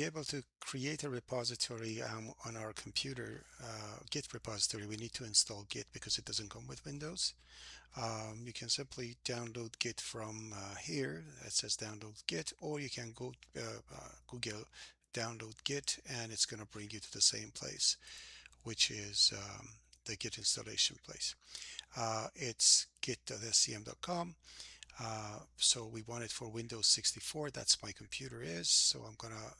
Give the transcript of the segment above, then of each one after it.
Be able to create a repository on our computer, Git repository, we need to install Git because it doesn't come with Windows. You can simply download Git from here. It says download Git, or you can go Google download Git, and it's going to bring you to the same place, which is the Git installation place. It's git.scm.com. So we want it for Windows 64. That's my computer is. So I'm gonna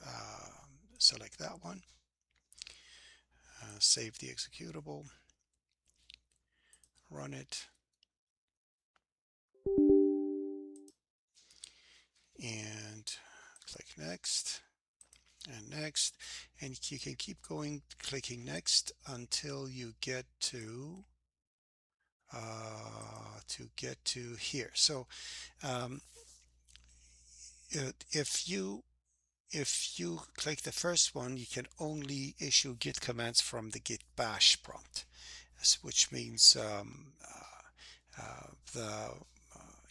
select that one, save the executable, run it, and click next and next. And you can keep going, clicking next until you get to here. So um, if you click the first one, you can only issue Git commands from the Git bash prompt, which means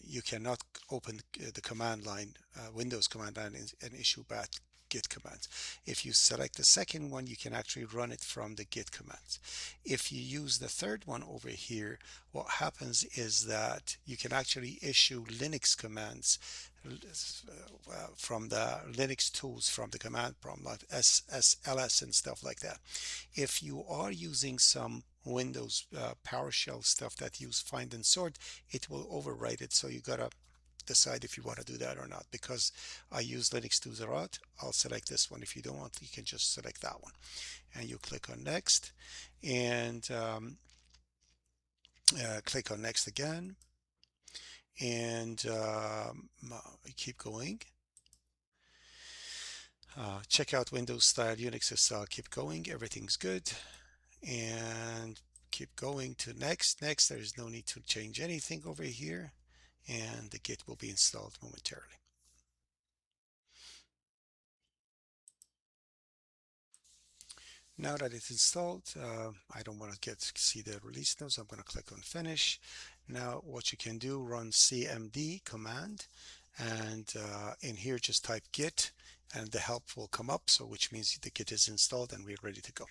you cannot open the command line, Windows command line, and issue back Git commands. If you select the second one, you can actually run it from the Git commands. If you use the third one over here, what happens is that you can actually issue Linux commands from the Linux tools from the command prompt, like ls and stuff like that. If you are using some Windows PowerShell stuff that use find and sort, it will overwrite it. So you gotta decide if you want to do that or not. Because I use Linux tools a lot, I'll select this one. If you don't want, you can just select that one, and you click on next, and click on next again, and keep going. Check out Windows style Unix install. Keep going, everything's good, and keep going to next. There is no need to change anything over here, and the Git will be installed momentarily. Now that it's installed, I don't want to see the release notes. I'm going to click on finish. Now what you can do, run cmd command, and in here just type git, and the help will come up, so which means the Git is installed and we're ready to go.